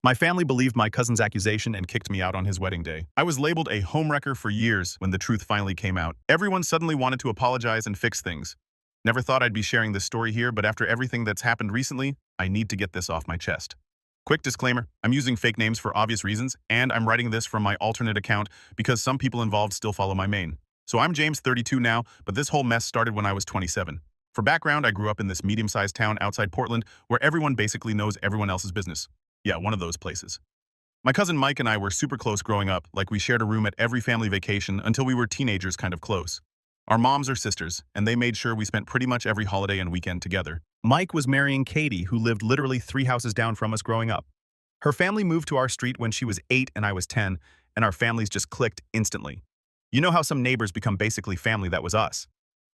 My family believed my cousin's accusation and kicked me out on his wedding day. I was labeled a homewrecker for years when the truth finally came out. Everyone suddenly wanted to apologize and fix things. Never thought I'd be sharing this story here, but after everything that's happened recently, I need to get this off my chest. Quick disclaimer, I'm using fake names for obvious reasons, and I'm writing this from my alternate account because some people involved still follow my main. So I'm James, 32 now, but this whole mess started when I was 27. For background, I grew up in this medium-sized town outside Portland where everyone basically knows everyone else's business. Yeah, one of those places. My cousin Mike and I were super close growing up, like we shared a room at every family vacation until we were teenagers kind of close. Our moms are sisters, and they made sure we spent pretty much every holiday and weekend together. Mike was marrying Katie, who lived literally 3 houses down from us growing up. Her family moved to our street when she was 8 and I was 10, and our families just clicked instantly. You know how some neighbors become basically family? That was us.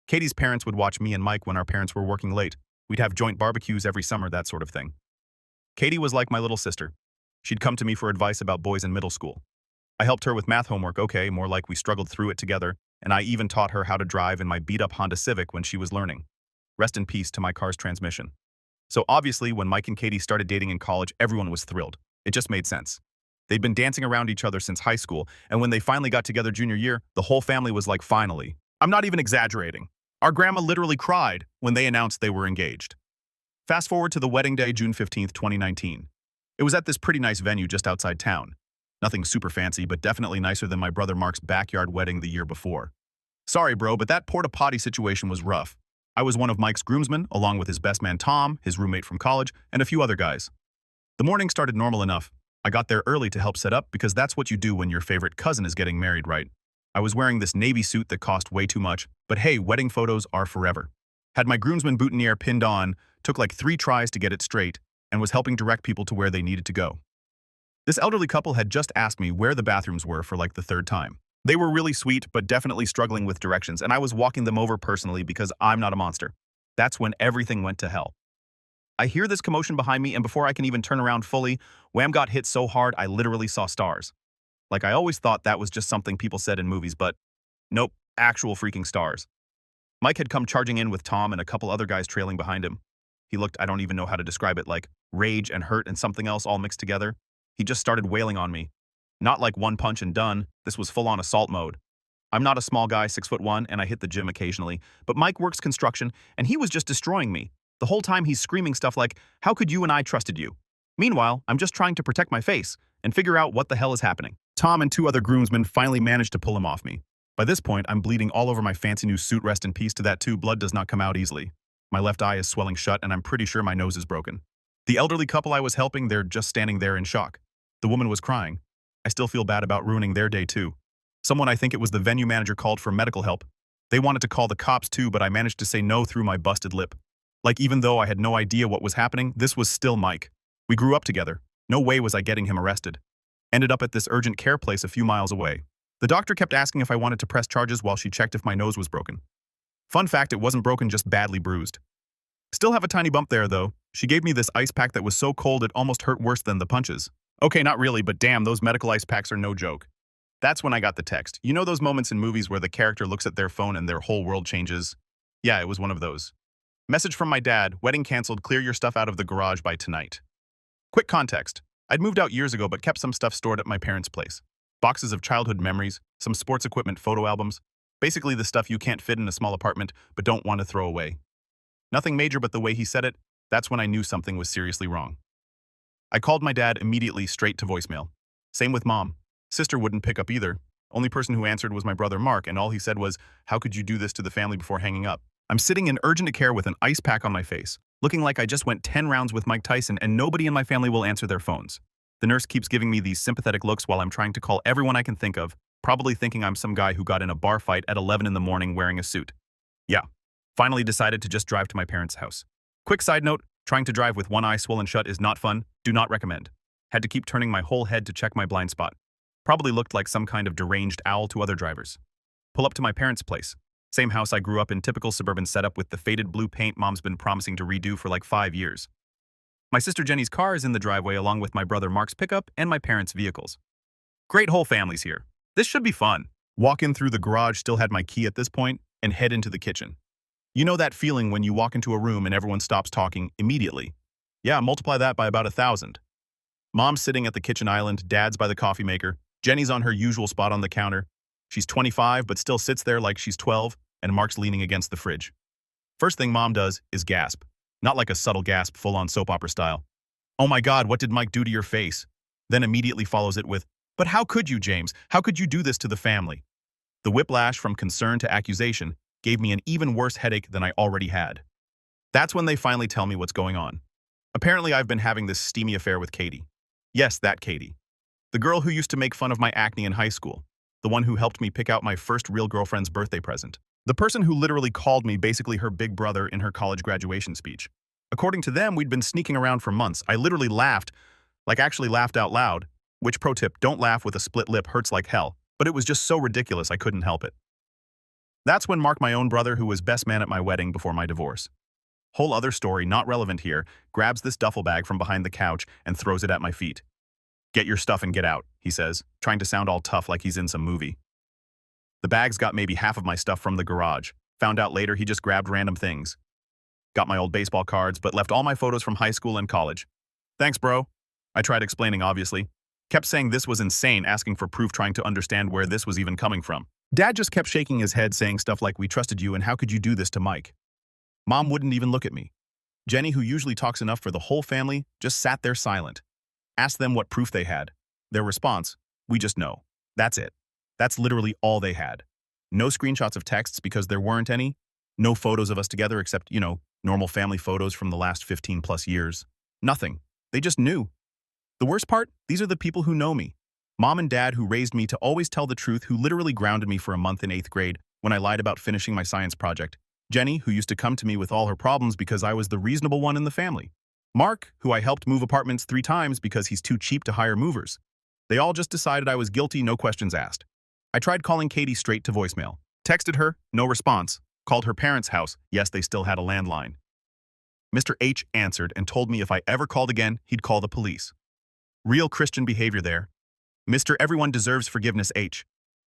Katie's parents would watch me and Mike when our parents were working late. We'd have joint barbecues every summer, that sort of thing. Katie was like my little sister. She'd come to me for advice about boys in middle school. I helped her with math homework, okay, more like we struggled through it together, and I even taught her how to drive in my beat-up Honda Civic when she was learning. Rest in peace to my car's transmission. So obviously, when Mike and Katie started dating in college, everyone was thrilled. It just made sense. They'd been dancing around each other since high school, and when they finally got together junior year, the whole family was like, finally. I'm not even exaggerating. Our grandma literally cried when they announced they were engaged. Fast forward to the wedding day, June 15th, 2019. It was at this pretty nice venue just outside town. Nothing super fancy, but definitely nicer than my brother Mark's backyard wedding the year before. Sorry, bro, but that porta potty situation was rough. I was one of Mike's groomsmen, along with his best man Tom, his roommate from college, and a few other guys. The morning started normal enough. I got there early to help set up because that's what you do when your favorite cousin is getting married, right? I was wearing this navy suit that cost way too much, but hey, wedding photos are forever. Had my groomsman boutonniere pinned on, took like 3 tries to get it straight, and was helping direct people to where they needed to go. This elderly couple had just asked me where the bathrooms were for like the 3rd time. They were really sweet, but definitely struggling with directions, and I was walking them over personally because I'm not a monster. That's when everything went to hell. I hear this commotion behind me, and before I can even turn around fully, Wham got hit so hard I literally saw stars. Like I always thought that was just something people said in movies, but nope, actual freaking stars. Mike had come charging in with Tom and a couple other guys trailing behind him. He looked, I don't even know how to describe it, like rage and hurt and something else all mixed together. He just started wailing on me. Not like one punch and done, this was full-on assault mode. I'm not a small guy, 6'1", and I hit the gym occasionally, but Mike works construction, and he was just destroying me. The whole time he's screaming stuff like, how could you and I trusted you? Meanwhile, I'm just trying to protect my face and figure out what the hell is happening. Tom and 2 other groomsmen finally managed to pull him off me. By this point, I'm bleeding all over my fancy new suit, rest in peace to that too, blood does not come out easily. My left eye is swelling shut and I'm pretty sure my nose is broken. The elderly couple I was helping, they're just standing there in shock. The woman was crying. I still feel bad about ruining their day too. Someone, I think it was the venue manager, called for medical help. They wanted to call the cops too, but I managed to say no through my busted lip. Like even though I had no idea what was happening, this was still Mike. We grew up together. No way was I getting him arrested. Ended up at this urgent care place a few miles away. The doctor kept asking if I wanted to press charges while she checked if my nose was broken. Fun fact, it wasn't broken, just badly bruised. Still have a tiny bump there though. She gave me this ice pack that was so cold it almost hurt worse than the punches. Okay, not really, but damn, those medical ice packs are no joke. That's when I got the text. You know those moments in movies where the character looks at their phone and their whole world changes? Yeah, it was one of those. Message from my dad, wedding canceled, clear your stuff out of the garage by tonight. Quick context. I'd moved out years ago but kept some stuff stored at my parents' place. Boxes of childhood memories, some sports equipment photo albums, basically the stuff you can't fit in a small apartment but don't want to throw away. Nothing major, but the way he said it, that's when I knew something was seriously wrong. I called my dad immediately straight to voicemail. Same with mom. Sister wouldn't pick up either. Only person who answered was my brother Mark, and all he said was, how could you do this to the family before hanging up? I'm sitting in urgent care with an ice pack on my face, looking like I just went 10 rounds with Mike Tyson and nobody in my family will answer their phones. The nurse keeps giving me these sympathetic looks while I'm trying to call everyone I can think of, probably thinking I'm some guy who got in a bar fight at 11 in the morning wearing a suit. Yeah, finally decided to just drive to my parents' house. Quick side note, trying to drive with one eye swollen shut is not fun, do not recommend. Had to keep turning my whole head to check my blind spot. Probably looked like some kind of deranged owl to other drivers. Pull up to my parents' place. Same house I grew up in, typical suburban setup with the faded blue paint mom's been promising to redo for like 5 years. My sister Jenny's car is in the driveway along with my brother Mark's pickup and my parents' vehicles. Great whole family's here. This should be fun. Walk in through the garage, still had my key at this point, and head into the kitchen. You know that feeling when you walk into a room and everyone stops talking immediately? Yeah, multiply that by about 1,000. Mom's sitting at the kitchen island, Dad's by the coffee maker, Jenny's on her usual spot on the counter. She's 25, but still sits there like she's 12, and Mark's leaning against the fridge. First thing Mom does is gasp. Not like a subtle gasp, full-on soap opera style. "Oh my God, what did Mike do to your face?" Then immediately follows it with, "But how could you, James? How could you do this to the family?" The whiplash from concern to accusation gave me an even worse headache than I already had. That's when they finally tell me what's going on. Apparently, I've been having this steamy affair with Katie. Yes, that Katie. The girl who used to make fun of my acne in high school. The one who helped me pick out my first real girlfriend's birthday present. The person who literally called me basically her big brother in her college graduation speech. According to them, we'd been sneaking around for months. I literally laughed, like actually laughed out loud, which pro tip, don't laugh with a split lip, hurts like hell. But it was just so ridiculous I couldn't help it. That's when Mark, my own brother, who was best man at my wedding before my divorce. Whole other story, not relevant here, grabs this duffel bag from behind the couch and throws it at my feet. "Get your stuff and get out," he says, trying to sound all tough like he's in some movie. The bag's got maybe half of my stuff from the garage. Found out later he just grabbed random things. Got my old baseball cards, but left all my photos from high school and college. "Thanks, bro." I tried explaining, obviously. Kept saying this was insane, asking for proof, trying to understand where this was even coming from. Dad just kept shaking his head, saying stuff like, "We trusted you, and how could you do this to Mike?" Mom wouldn't even look at me. Jenny, who usually talks enough for the whole family, just sat there silent. Asked them what proof they had. Their response, "We just know." That's it. That's literally all they had. No screenshots of texts because there weren't any. No photos of us together except, normal family photos from the last 15 plus years. Nothing. They just knew. The worst part, these are the people who know me. Mom and Dad, who raised me to always tell the truth, who literally grounded me for a month in 8th grade when I lied about finishing my science project. Jenny, who used to come to me with all her problems because I was the reasonable one in the family. Mark, who I helped move apartments 3 times because he's too cheap to hire movers. They all just decided I was guilty, no questions asked. I tried calling Katie straight to voicemail. Texted her, no response. Called her parents' house, yes, they still had a landline. Mr. H answered and told me if I ever called again, he'd call the police. Real Christian behavior there. Mr. Everyone deserves forgiveness H.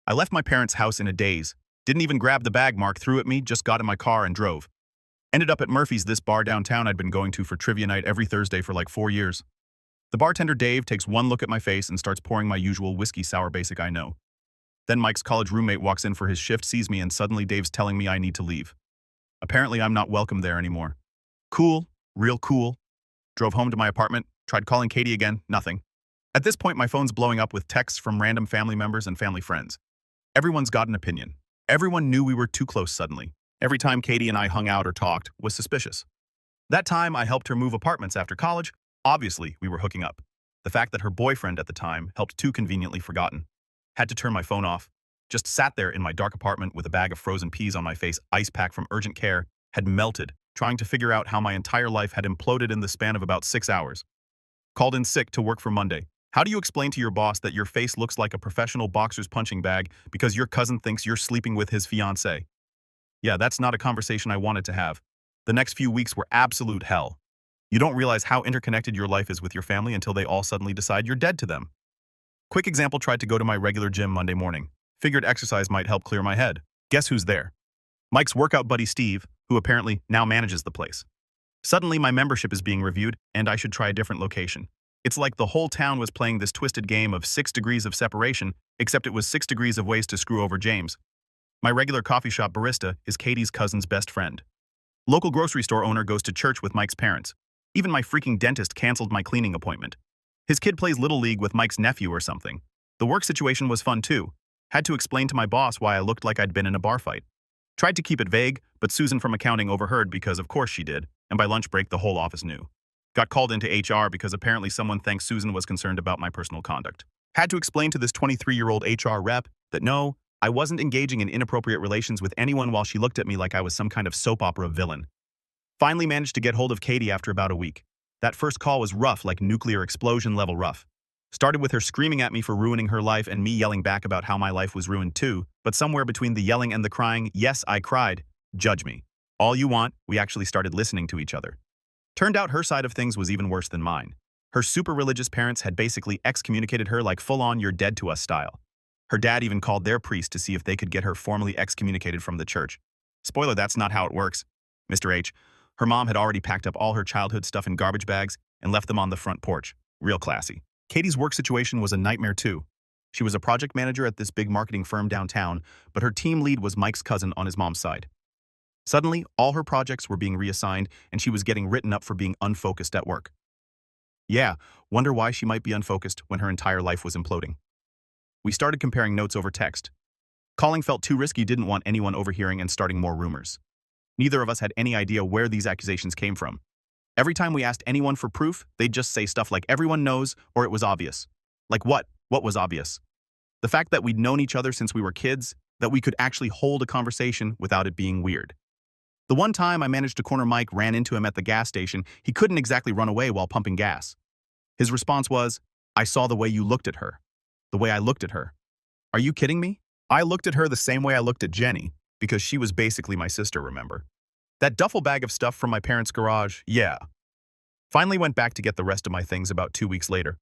I left my parents' house in a daze. Didn't even grab the bag Mark threw at me, just got in my car and drove. Ended up at Murphy's, this bar downtown I'd been going to for trivia night every Thursday for like 4 years. The bartender Dave takes one look at my face and starts pouring my usual whiskey sour basic I know. Then Mike's college roommate walks in for his shift, sees me, and suddenly Dave's telling me I need to leave. Apparently I'm not welcome there anymore. Cool, real cool. Drove home to my apartment, tried calling Katie again, nothing. At this point my phone's blowing up with texts from random family members and family friends. Everyone's got an opinion. Everyone knew we were too close suddenly. Every time Katie and I hung out or talked was suspicious. That time I helped her move apartments after college. Obviously, we were hooking up. The fact that her boyfriend at the time helped too conveniently forgotten. Had to turn my phone off. Just sat there in my dark apartment with a bag of frozen peas on my face, ice pack from urgent care, had melted, trying to figure out how my entire life had imploded in the span of about 6 hours. Called in sick to work for Monday. How do you explain to your boss that your face looks like a professional boxer's punching bag because your cousin thinks you're sleeping with his fiancée? Yeah, that's not a conversation I wanted to have. The next few weeks were absolute hell. You don't realize how interconnected your life is with your family until they all suddenly decide you're dead to them. Quick example, tried to go to my regular gym Monday morning. Figured exercise might help clear my head. Guess who's there? Mike's workout buddy Steve, who apparently now manages the place. Suddenly my membership is being reviewed and I should try a different location. It's like the whole town was playing this twisted game of 6 degrees of separation, except it was 6 degrees of ways to screw over James. My regular coffee shop barista is Katie's cousin's best friend. Local grocery store owner goes to church with Mike's parents. Even my freaking dentist canceled my cleaning appointment. His kid plays Little League with Mike's nephew or something. The work situation was fun too. Had to explain to my boss why I looked like I'd been in a bar fight. Tried to keep it vague, but Susan from accounting overheard because of course she did, and by lunch break the whole office knew. Got called into HR because apparently someone thinks Susan was concerned about my personal conduct. Had to explain to this 23-year-old HR rep that no, I wasn't engaging in inappropriate relations with anyone while she looked at me like I was some kind of soap opera villain. Finally managed to get hold of Katie after about a week. That first call was rough, like nuclear explosion level rough. Started with her screaming at me for ruining her life and me yelling back about how my life was ruined too, but somewhere between the yelling and the crying, yes, I cried. Judge me. All you want, we actually started listening to each other. Turned out her side of things was even worse than mine. Her super religious parents had basically excommunicated her like full-on you're dead to us style. Her dad even called their priest to see if they could get her formally excommunicated from the church. Spoiler, that's not how it works. Mr. H. Her mom had already packed up all her childhood stuff in garbage bags and left them on the front porch. Real classy. Katie's work situation was a nightmare too. She was a project manager at this big marketing firm downtown, but her team lead was Mike's cousin on his mom's side. Suddenly, all her projects were being reassigned, and she was getting written up for being unfocused at work. Yeah, wonder why she might be unfocused when her entire life was imploding. We started comparing notes over text. Calling felt too risky, didn't want anyone overhearing and starting more rumors. Neither of us had any idea where these accusations came from. Every time we asked anyone for proof, they'd just say stuff like everyone knows or it was obvious. Like what? What was obvious? The fact that we'd known each other since we were kids, that we could actually hold a conversation without it being weird. The one time I managed to corner Mike, ran into him at the gas station, he couldn't exactly run away while pumping gas. His response was, "I saw the way you looked at her. The way I looked at her." Are you kidding me? I looked at her the same way I looked at Jenny, because she was basically my sister, remember? That duffel bag of stuff from my parents' garage, yeah. Finally went back to get the rest of my things about 2 weeks later.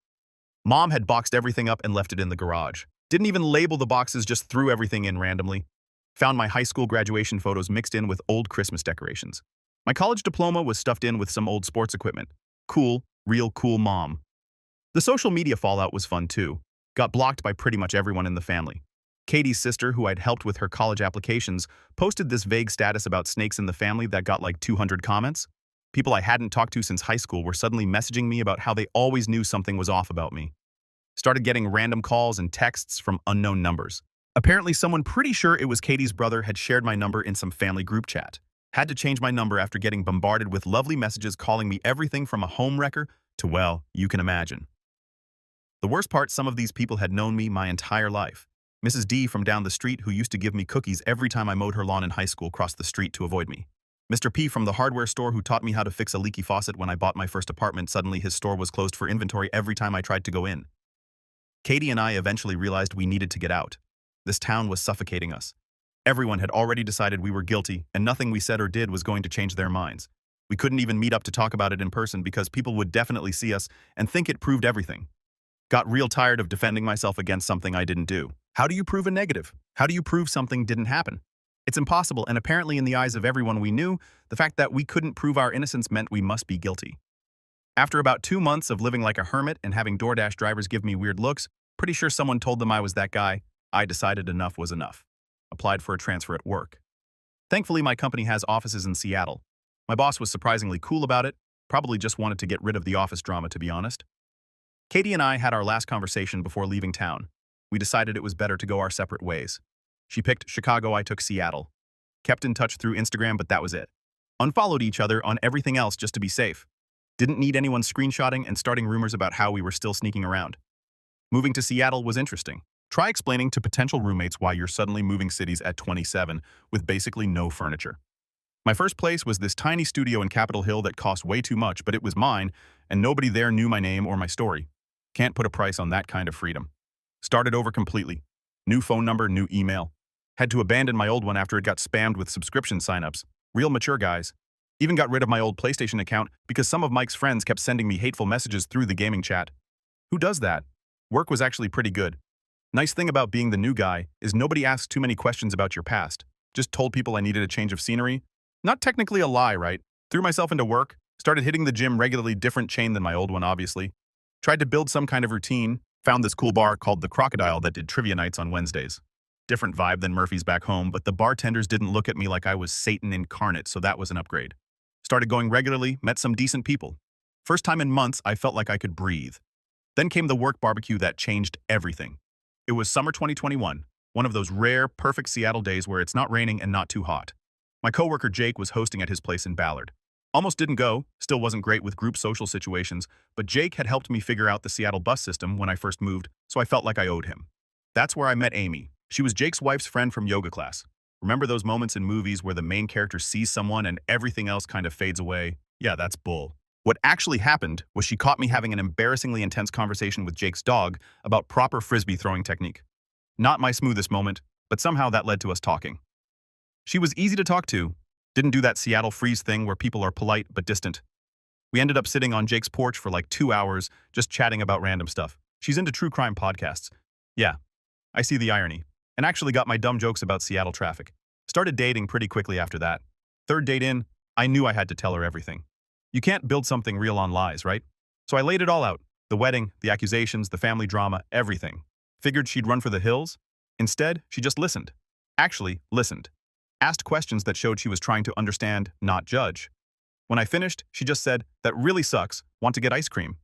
Mom had boxed everything up and left it in the garage. Didn't even label the boxes, just threw everything in randomly. Found my high school graduation photos mixed in with old Christmas decorations. My college diploma was stuffed in with some old sports equipment. Cool, real cool mom. The social media fallout was fun too. Got blocked by pretty much everyone in the family. Katie's sister, who I'd helped with her college applications, posted this vague status about snakes in the family that got like 200 comments. People I hadn't talked to since high school were suddenly messaging me about how they always knew something was off about me. Started getting random calls and texts from unknown numbers. Apparently someone pretty sure it was Katie's brother had shared my number in some family group chat. Had to change my number after getting bombarded with lovely messages calling me everything from a homewrecker to, well, you can imagine. The worst part, some of these people had known me my entire life. Mrs. D from down the street, who used to give me cookies every time I mowed her lawn in high school, crossed the street to avoid me. Mr. P from the hardware store, who taught me how to fix a leaky faucet when I bought my first apartment, suddenly his store was closed for inventory every time I tried to go in. Katie and I eventually realized we needed to get out. This town was suffocating us. Everyone had already decided we were guilty, and nothing we said or did was going to change their minds. We couldn't even meet up to talk about it in person because people would definitely see us and think it proved everything. Got real tired of defending myself against something I didn't do. How do you prove a negative? How do you prove something didn't happen? It's impossible, and apparently in the eyes of everyone we knew, the fact that we couldn't prove our innocence meant we must be guilty. After about 2 months of living like a hermit and having DoorDash drivers give me weird looks, pretty sure someone told them I was that guy, I decided enough was enough. Applied for a transfer at work. Thankfully, my company has offices in Seattle. My boss was surprisingly cool about it, probably just wanted to get rid of the office drama, to be honest. Katie and I had our last conversation before leaving town. We decided it was better to go our separate ways. She picked Chicago, I took Seattle. Kept in touch through Instagram, but that was it. Unfollowed each other on everything else just to be safe. Didn't need anyone screenshotting and starting rumors about how we were still sneaking around. Moving to Seattle was interesting. Try explaining to potential roommates why you're suddenly moving cities at 27 with basically no furniture. My first place was this tiny studio in Capitol Hill that cost way too much, but it was mine, and nobody there knew my name or my story. Can't put a price on that kind of freedom. Started over completely. New phone number, new email. Had to abandon my old one after it got spammed with subscription signups. Real mature guys. Even got rid of my old PlayStation account because some of Mike's friends kept sending me hateful messages through the gaming chat. Who does that? Work was actually pretty good. Nice thing about being the new guy is nobody asked too many questions about your past. Just told people I needed a change of scenery. Not technically a lie, right? Threw myself into work, started hitting the gym regularly, different chain than my old one, obviously. Tried to build some kind of routine, found this cool bar called The Crocodile that did trivia nights on Wednesdays. Different vibe than Murphy's back home, but the bartenders didn't look at me like I was Satan incarnate, so that was an upgrade. Started going regularly, met some decent people. First time in months, I felt like I could breathe. Then came the work barbecue that changed everything. It was summer 2021, one of those rare, perfect Seattle days where it's not raining and not too hot. My coworker Jake was hosting at his place in Ballard. Almost didn't go, still wasn't great with group social situations, but Jake had helped me figure out the Seattle bus system when I first moved, so I felt like I owed him. That's where I met Amy. She was Jake's wife's friend from yoga class. Remember those moments in movies where the main character sees someone and everything else kind of fades away? Yeah, that's bull. What actually happened was she caught me having an embarrassingly intense conversation with Jake's dog about proper frisbee throwing technique. Not my smoothest moment, but somehow that led to us talking. She was easy to talk to, didn't do that Seattle freeze thing where people are polite but distant. We ended up sitting on Jake's porch for like 2 hours, just chatting about random stuff. She's into true crime podcasts. Yeah, I see the irony. And actually got my dumb jokes about Seattle traffic. Started dating pretty quickly after that. Third date in, I knew I had to tell her everything. You can't build something real on lies, right? So I laid it all out. The wedding, the accusations, the family drama, everything. Figured she'd run for the hills? Instead, she just listened. Actually, listened. Asked questions that showed she was trying to understand, not judge. When I finished, she just said, "That really sucks, want to get ice cream?"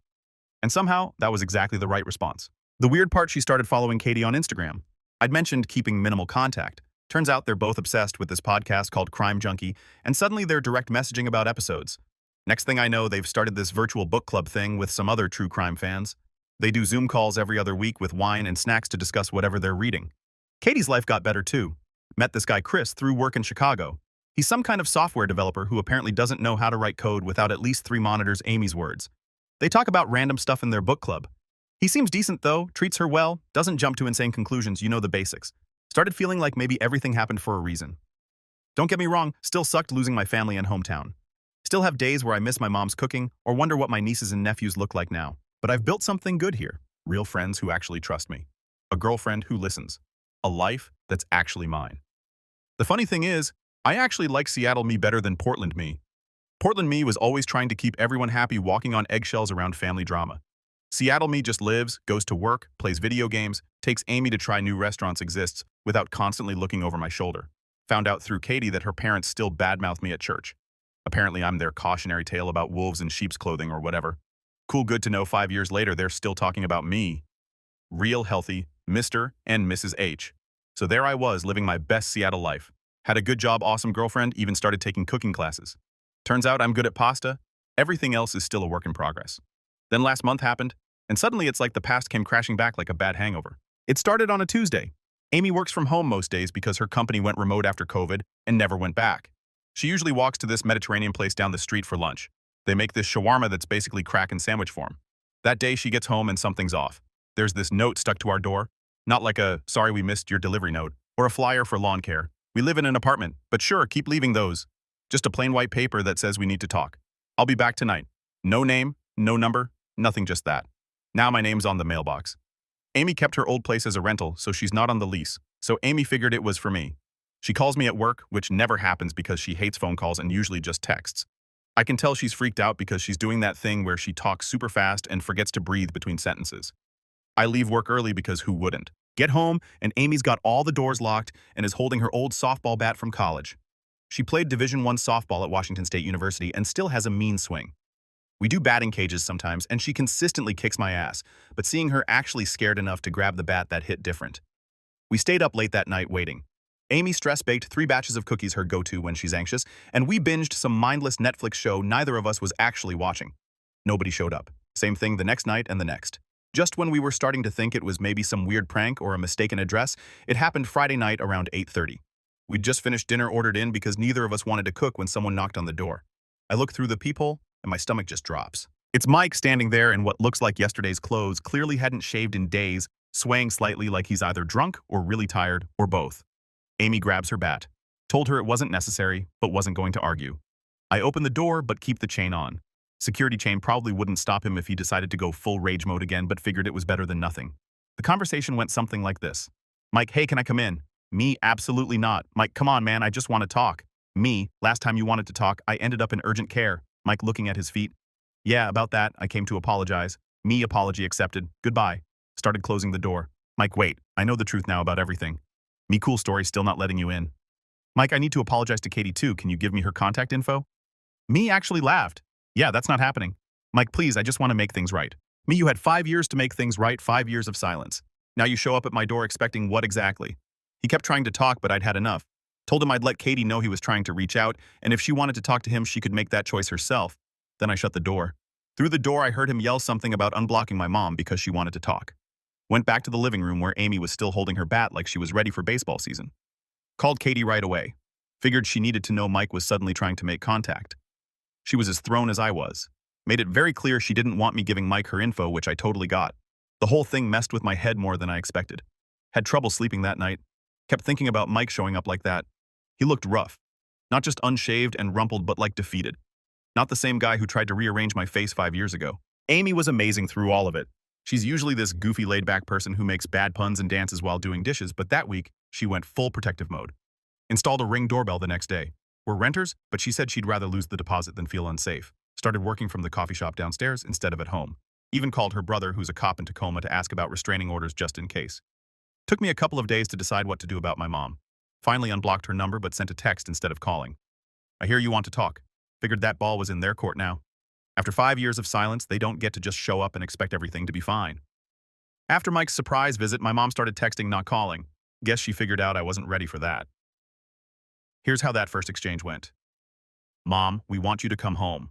And somehow, that was exactly the right response. The weird part, she started following Katie on Instagram. I'd mentioned keeping minimal contact. Turns out they're both obsessed with this podcast called Crime Junkie, and suddenly they're direct messaging about episodes. Next thing I know, they've started this virtual book club thing with some other true crime fans. They do Zoom calls every other week with wine and snacks to discuss whatever they're reading. Katie's life got better too. Met this guy Chris through work in Chicago. He's some kind of software developer who apparently doesn't know how to write code without at least 3 monitors, Amy's words. They talk about random stuff in their book club. He seems decent though, treats her well, doesn't jump to insane conclusions, you know the basics. Started feeling like maybe everything happened for a reason. Don't get me wrong, still sucked losing my family and hometown. Still have days where I miss my mom's cooking or wonder what my nieces and nephews look like now. But I've built something good here. Real friends who actually trust me. A girlfriend who listens. A life that's actually mine. The funny thing is, I actually like Seattle me better than Portland me. Portland me was always trying to keep everyone happy walking on eggshells around family drama. Seattle me just lives, goes to work, plays video games, takes Amy to try new restaurants exists without constantly looking over my shoulder. Found out through Katie that her parents still badmouth me at church. Apparently I'm their cautionary tale about wolves in sheep's clothing or whatever. Cool good to know 5 years later they're still talking about me. Real healthy, Mr. and Mrs. H. So there I was living my best Seattle life. Had a good job, awesome girlfriend, even started taking cooking classes. Turns out I'm good at pasta. Everything else is still a work in progress. Then last month happened, and suddenly it's like the past came crashing back like a bad hangover. It started on a Tuesday. Amy works from home most days because her company went remote after COVID and never went back. She usually walks to this Mediterranean place down the street for lunch. They make this shawarma that's basically crack in sandwich form. That day she gets home and something's off. There's this note stuck to our door. Not like a "sorry we missed your delivery" note, or a flyer for lawn care. We live in an apartment, but sure, keep leaving those. Just a plain white paper that says we need to talk. I'll be back tonight. No name, no number, nothing, just that. Now my name's on the mailbox. Amy kept her old place as a rental, so she's not on the lease. So Amy figured it was for me. She calls me at work, which never happens because she hates phone calls and usually just texts. I can tell she's freaked out because she's doing that thing where she talks super fast and forgets to breathe between sentences. I leave work early because who wouldn't? Get home, and Amy's got all the doors locked and is holding her old softball bat from college. She played Division I softball at Washington State University and still has a mean swing. We do batting cages sometimes, and she consistently kicks my ass, but seeing her actually scared enough to grab the bat, that hit different. We stayed up late that night waiting. Amy stress-baked 3 batches of cookies, her go-to when she's anxious, and we binged some mindless Netflix show neither of us was actually watching. Nobody showed up. Same thing the next night and the next. Just when we were starting to think it was maybe some weird prank or a mistaken address, it happened Friday night around 8:30. We'd just finished dinner ordered in because neither of us wanted to cook when someone knocked on the door. I look through the peephole, and my stomach just drops. It's Mike standing there in what looks like yesterday's clothes, clearly hadn't shaved in days, swaying slightly like he's either drunk or really tired, or both. Amy grabs her bat. Told her it wasn't necessary, but wasn't going to argue. I open the door, but keep the chain on. Security chain probably wouldn't stop him if he decided to go full rage mode again, but figured it was better than nothing. The conversation went something like this. Mike, hey, can I come in? Me, absolutely not. Mike, come on, man, I just want to talk. Me, last time you wanted to talk, I ended up in urgent care. Mike, looking at his feet. Yeah, about that, I came to apologize. Me, apology accepted. Goodbye. Started closing the door. Mike, wait, I know the truth now about everything. Me, cool story, still not letting you in. Mike, I need to apologize to Katie too. Can you give me her contact info? Me actually laughed. Yeah, that's not happening. Mike, please, I just want to make things right. Me, you had 5 years to make things right, 5 years of silence. Now you show up at my door expecting what exactly? He kept trying to talk, but I'd had enough. Told him I'd let Katie know he was trying to reach out, and if she wanted to talk to him, she could make that choice herself. Then I shut the door. Through the door, I heard him yell something about unblocking my mom because she wanted to talk. Went back to the living room where Amy was still holding her bat like she was ready for baseball season. Called Katie right away. Figured she needed to know Mike was suddenly trying to make contact. She was as thrown as I was. Made it very clear she didn't want me giving Mike her info, which I totally got. The whole thing messed with my head more than I expected. Had trouble sleeping that night. Kept thinking about Mike showing up like that. He looked rough. Not just unshaved and rumpled, but like defeated. Not the same guy who tried to rearrange my face 5 years ago. Amy was amazing through all of it. She's usually this goofy laid-back person who makes bad puns and dances while doing dishes, but that week, she went full protective mode. Installed a Ring doorbell the next day. We're renters, but she said she'd rather lose the deposit than feel unsafe. Started working from the coffee shop downstairs instead of at home. Even called her brother, who's a cop in Tacoma, to ask about restraining orders just in case. Took me a couple of days to decide what to do about my mom. Finally unblocked her number but sent a text instead of calling. I hear you want to talk. Figured that ball was in their court now. After 5 years of silence, they don't get to just show up and expect everything to be fine. After Mike's surprise visit, my mom started texting, not calling. Guess she figured out I wasn't ready for that. Here's how that first exchange went. Mom, we want you to come home.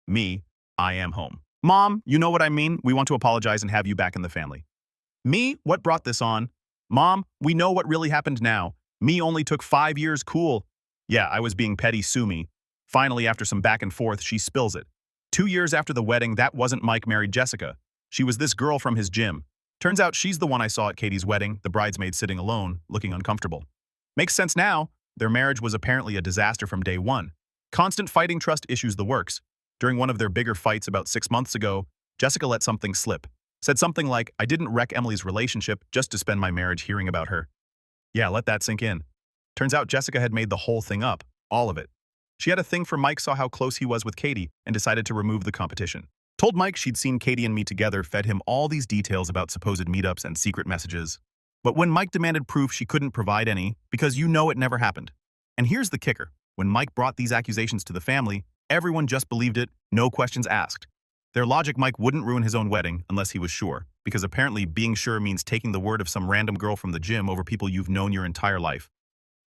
Me, I am home. Mom, you know what I mean? We want to apologize and have you back in the family. Me, what brought this on? Mom, we know what really happened now. Me only took 5 years, cool. Yeah, I was being petty, sue me. Finally, after some back and forth, she spills it. 2 years after the wedding, that wasn't Mike married Jessica. She was this girl from his gym. Turns out she's the one I saw at Katie's wedding, the bridesmaid sitting alone, looking uncomfortable. Makes sense now. Their marriage was apparently a disaster from day one. Constant fighting, trust issues, the works. During one of their bigger fights about 6 months ago, Jessica let something slip. Said something like, I didn't wreck Emily's relationship just to spend my marriage hearing about her. Yeah, let that sink in. Turns out Jessica had made the whole thing up, all of it. She had a thing for Mike, saw how close he was with Katie, and decided to remove the competition. Told Mike she'd seen Katie and me together, fed him all these details about supposed meetups and secret messages. But when Mike demanded proof, she couldn't provide any, because you know it never happened. And here's the kicker. When Mike brought these accusations to the family, everyone just believed it, no questions asked. Their logic, Mike wouldn't ruin his own wedding unless he was sure, because apparently being sure means taking the word of some random girl from the gym over people you've known your entire life.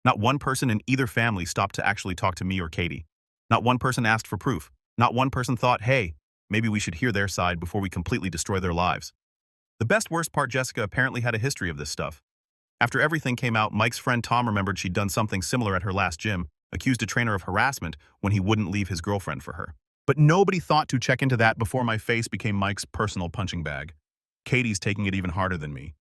Not one person in either family stopped to actually talk to me or Katie. Not one person asked for proof. Not one person thought, hey, maybe we should hear their side before we completely destroy their lives. The worst part, Jessica apparently had a history of this stuff. After everything came out, Mike's friend Tom remembered she'd done something similar at her last gym, accused a trainer of harassment when he wouldn't leave his girlfriend for her. But nobody thought to check into that before my face became Mike's personal punching bag. Katie's taking it even harder than me.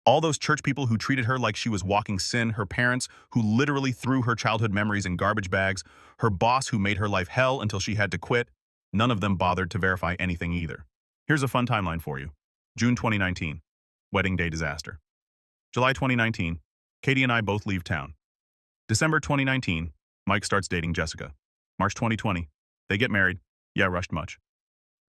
All those church people who treated her like she was walking sin, her parents who literally threw her childhood memories in garbage bags, her boss who made her life hell until she had to quit, none of them bothered to verify anything either. Here's a fun timeline for you. June 2019, wedding day disaster. July 2019, Katie and I both leave town. December 2019, Mike starts dating Jessica. March 2020, they get married. Yeah, rushed much.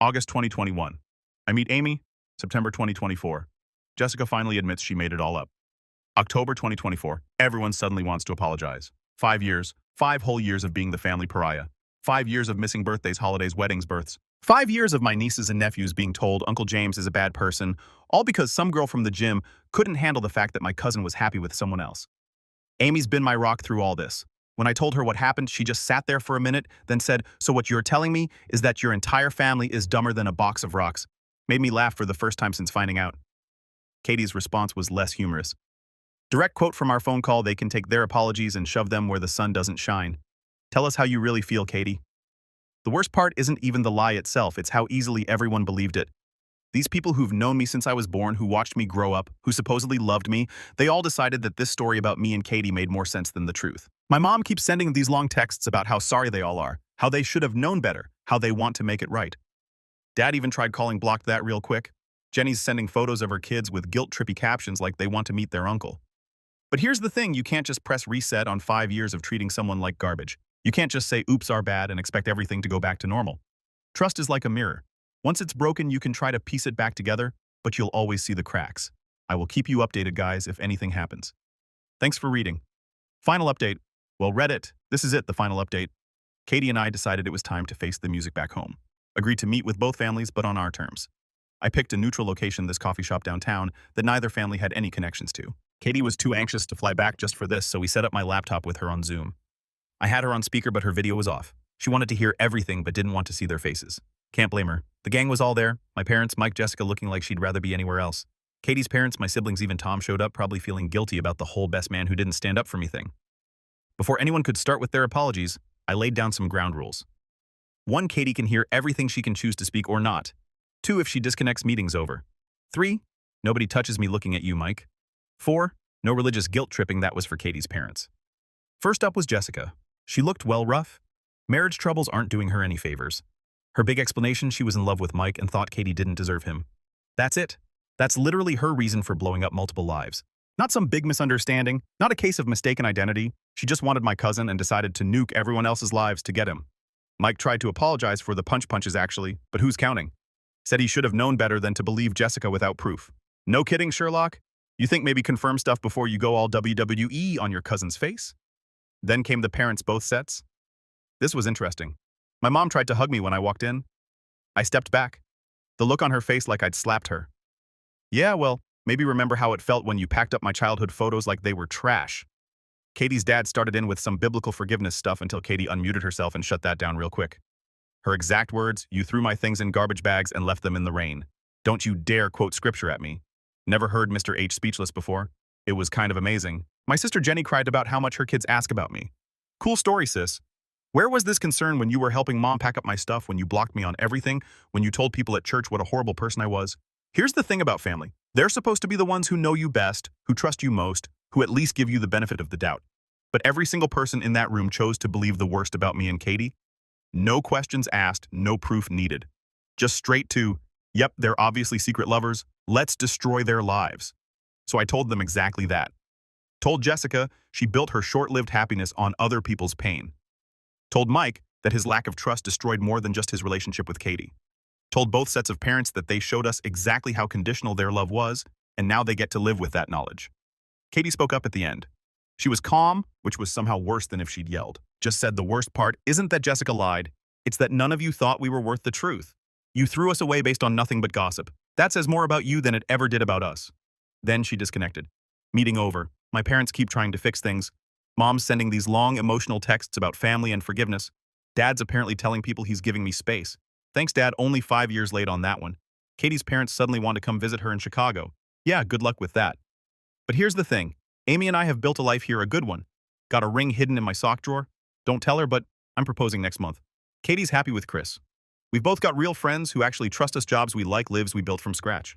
August 2021, I meet Amy. September 2024, Jessica finally admits she made it all up. October 2024, everyone suddenly wants to apologize. 5 years, 5 whole years of being the family pariah. 5 years of missing birthdays, holidays, weddings, births. 5 years of my nieces and nephews being told Uncle James is a bad person, all because some girl from the gym couldn't handle the fact that my cousin was happy with someone else. Amy's been my rock through all this. When I told her what happened, she just sat there for a minute, then said, so what you're telling me is that your entire family is dumber than a box of rocks. Made me laugh for the first time since finding out. Katie's response was less humorous. Direct quote from our phone call, they can take their apologies and shove them where the sun doesn't shine. Tell us how you really feel, Katie. The worst part isn't even the lie itself, it's how easily everyone believed it. These people who've known me since I was born, who watched me grow up, who supposedly loved me, they all decided that this story about me and Katie made more sense than the truth. My mom keeps sending these long texts about how sorry they all are, how they should have known better, how they want to make it right. Dad even tried calling, blocked that real quick. Jenny's sending photos of her kids with guilt-trippy captions like they want to meet their uncle. But here's the thing, you can't just press reset on 5 years of treating someone like garbage. You can't just say, oops, our bad, and expect everything to go back to normal. Trust is like a mirror. Once it's broken, you can try to piece it back together, but you'll always see the cracks. I will keep you updated, guys, if anything happens. Thanks for reading. Final update. Well, Reddit, this is it, the final update. Katie and I decided it was time to face the music back home. Agreed to meet with both families, but on our terms. I picked a neutral location, this coffee shop downtown, that neither family had any connections to. Katie was too anxious to fly back just for this, so we set up my laptop with her on Zoom. I had her on speaker, but her video was off. She wanted to hear everything, but didn't want to see their faces. Can't blame her. The gang was all there. My parents, Mike, Jessica, looking like she'd rather be anywhere else. Katie's parents, my siblings, even Tom showed up, probably feeling guilty about the whole best man who didn't stand up for me thing. Before anyone could start with their apologies, I laid down some ground rules. 1, Katie can hear everything she can choose to speak or not. 2, if she disconnects, meeting's over. 3, nobody touches me looking at you, Mike. 4, no religious guilt tripping, that was for Katie's parents. First up was Jessica. She looked well rough. Marriage troubles aren't doing her any favors. Her big explanation, she was in love with Mike and thought Katie didn't deserve him. That's it. That's literally her reason for blowing up multiple lives. Not some big misunderstanding, not a case of mistaken identity. She just wanted my cousin and decided to nuke everyone else's lives to get him. Mike tried to apologize for the punches actually, but who's counting? Said he should have known better than to believe Jessica without proof. No kidding, Sherlock? You think maybe confirm stuff before you go all WWE on your cousin's face? Then came the parents both sets. This was interesting. My mom tried to hug me when I walked in. I stepped back. The look on her face like I'd slapped her. Yeah, well, maybe remember how it felt when you packed up my childhood photos like they were trash. Katie's dad started in with some biblical forgiveness stuff until Katie unmuted herself and shut that down real quick. Her exact words, "You threw my things in garbage bags and left them in the rain. Don't you dare quote scripture at me." Never heard Mr. H speechless before. It was kind of amazing. My sister Jenny cried about how much her kids ask about me. Cool story, sis. Where was this concern when you were helping mom pack up my stuff, when you blocked me on everything, when you told people at church what a horrible person I was? Here's the thing about family. They're supposed to be the ones who know you best, who trust you most, who at least give you the benefit of the doubt. But every single person in that room chose to believe the worst about me and Katie. No questions asked, no proof needed. Just straight to, yep, they're obviously secret lovers, let's destroy their lives. So I told them exactly that. Told Jessica she built her short-lived happiness on other people's pain. Told Mike that his lack of trust destroyed more than just his relationship with Katie. Told both sets of parents that they showed us exactly how conditional their love was, and now they get to live with that knowledge. Katie spoke up at the end. She was calm, which was somehow worse than if she'd yelled. Just said the worst part isn't that Jessica lied, it's that none of you thought we were worth the truth. You threw us away based on nothing but gossip. That says more about you than it ever did about us. Then she disconnected. Meeting over. My parents keep trying to fix things. Mom's sending these long, emotional texts about family and forgiveness. Dad's apparently telling people he's giving me space. Thanks, Dad, only 5 years late on that one. Katie's parents suddenly want to come visit her in Chicago. Yeah, good luck with that. But here's the thing. Amy and I have built a life here, a good one. Got a ring hidden in my sock drawer. Don't tell her, but I'm proposing next month. Katie's happy with Chris. We've both got real friends who actually trust us, jobs we like, lives we built from scratch.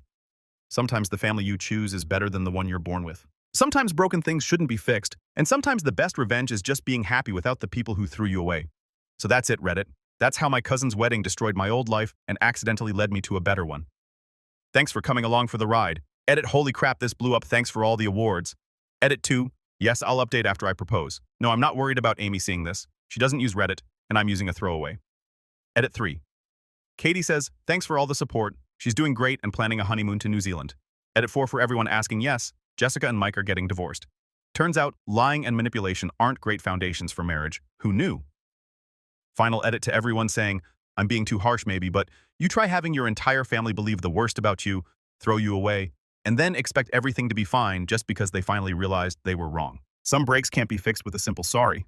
Sometimes the family you choose is better than the one you're born with. Sometimes broken things shouldn't be fixed, and sometimes the best revenge is just being happy without the people who threw you away. So that's it, Reddit. That's how my cousin's wedding destroyed my old life and accidentally led me to a better one. Thanks for coming along for the ride. Edit, holy crap, this blew up, thanks for all the awards. Edit 2, yes, I'll update after I propose. No, I'm not worried about Amy seeing this. She doesn't use Reddit, and I'm using a throwaway. Edit 3. Katie says, thanks for all the support. She's doing great and planning a honeymoon to New Zealand. Edit 4 for everyone asking, yes, Jessica and Mike are getting divorced. Turns out, lying and manipulation aren't great foundations for marriage. Who knew? Final edit to everyone saying, I'm being too harsh maybe, but you try having your entire family believe the worst about you, throw you away, and then expect everything to be fine just because they finally realized they were wrong. Some breaks can't be fixed with a simple sorry.